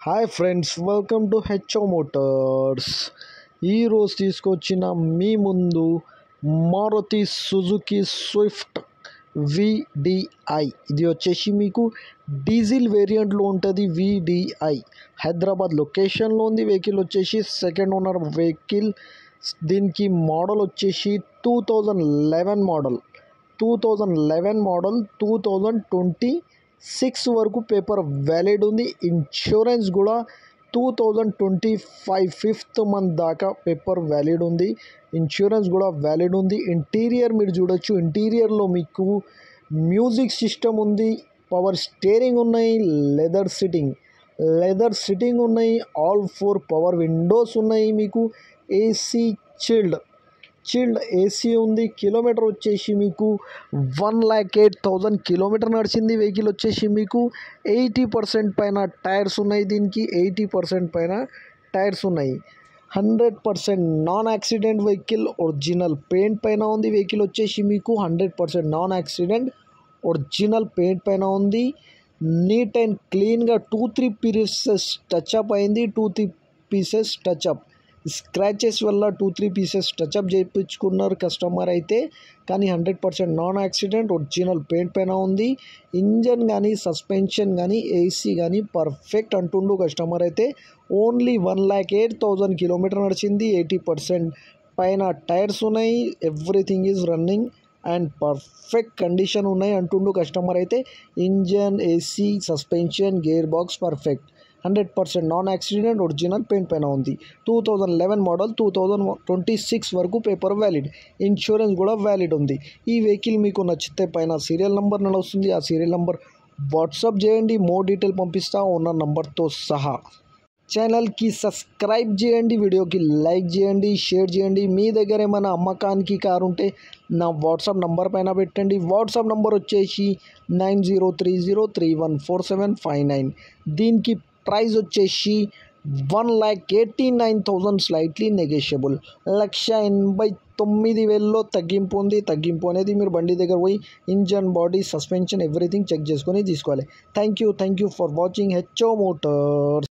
Hi friends, welcome to HO Motors. ఈరోజు తీసుకొచ్చిన మీ ముందు మారుతి సుజుకి స్విఫ్ట్ విడిఐ. ఇది వచ్చేసి మీకు డీజిల్ వేరియంట్లో ఉంటుంది. విడిఐ హైదరాబాద్ లొకేషన్లో ఉంది. వెహికల్ వచ్చేసి సెకండ్ ఓనర్ వెహికల్. దీనికి మోడల్ వచ్చేసి 2011 మోడల్. 2026 వరకు పేపర్ వ్యాలిడ్ ఉంది. ఇన్సూరెన్స్ కూడా 2025 5th మంత్ దాకా పేపర్ వ్యాలిడ్ ఉంది. ఇన్సూరెన్స్ కూడా వ్యాలిడ్ ఉంది. ఇంటీరియర్ మీరు చూడొచ్చు. ఇంటీరియర్లో మీకు మ్యూజిక్ సిస్టమ్ ఉంది, పవర్ స్టీరింగ్ ఉన్నాయి, లెదర్ సిట్టింగ్ ఉన్నాయి, ఆల్ 4 పవర్ విండోస్ ఉన్నాయి. మీకు ఏసీ చిల్డ్ ఏసీ ఉంది. కిలోమీటర్ వచ్చేసి మీకు 1,08,000 కిలోమీటర్ నడిచింది. వెహికల్ వచ్చేసి మీకు 80% పైన టైర్స్ ఉన్నాయి. దీనికి 80% పైన టైర్స్ ఉన్నాయి. 100% non accident vehicle. Original paint పైన ఉంది. వెహికల్ వచ్చేసి మీకు 100% నాన్ యాక్సిడెంట్ ఒరిజినల్ పెయింట్ పైన ఉంది. నీట్ అండ్ క్లీన్గా 2-3 పీసెస్ టచ్అప్ అయింది. 2-3 పీసెస్ టచ్అప్, స్క్రాచెస్ వల్ల 2-3 పీసెస్ టచ్అప్ చేయించుకున్నారు కస్టమర్ అయితే. కానీ 100% నాన్ యాక్సిడెంట్ ఒరిజినల్ పెయింట్ పైన ఉంది. ఇంజన్ కానీ సస్పెన్షన్ కానీ ఏసీ కానీ పర్ఫెక్ట్ అంటుండు కస్టమర్ అయితే. ఓన్లీ 1,08,000 కిలోమీటర్ నడిచింది. 80% పైన టైర్స్ ఉన్నాయి. Everything is running and perfect condition ఉన్నాయి అంటుండు కస్టమర్ అయితే. Engine, AC, suspension, gear box perfect. 100% non accident original paint పైన ఉంది. 2011 మోడల్. 2026 వరకు పేపర్ వ్యాలిడ్. ఇన్సూరెన్స్ కూడా వ్యాలిడ్ ఉంది. ఈ వెహికల్ మీకు నచ్చితే పైన సీరియల్ నెంబర్ నడుస్తుంది. ఆ సీరియల్ నెంబర్ వాట్సాప్ చేయండి. మోర్ డీటెయిల్ పంపిస్తా ఓనర్ నెంబర్తో సహా. ఛానల్కి సబ్స్క్రైబ్ చేయండి, వీడియోకి లైక్ చేయండి, షేర్ చేయండి. మీ దగ్గర ఏమైనా అమ్మకానికి కారు ఉంటే నా వాట్సాప్ నంబర్ పైన పెట్టండి. వాట్సాప్ నంబర్ వచ్చేసి 9030314759. దీనికి ప్రైస్ వచ్చేసి 1,89,000 స్లైట్లీ నెగోషియబుల్. 1,89,000లో తగ్గింపు ఉంది. తగ్గింపు అనేది మీరు బండి దగ్గర పోయి engine, body, suspension everything check చేసుకొని తీసుకోవాలి. Thank you for watching H O Motors.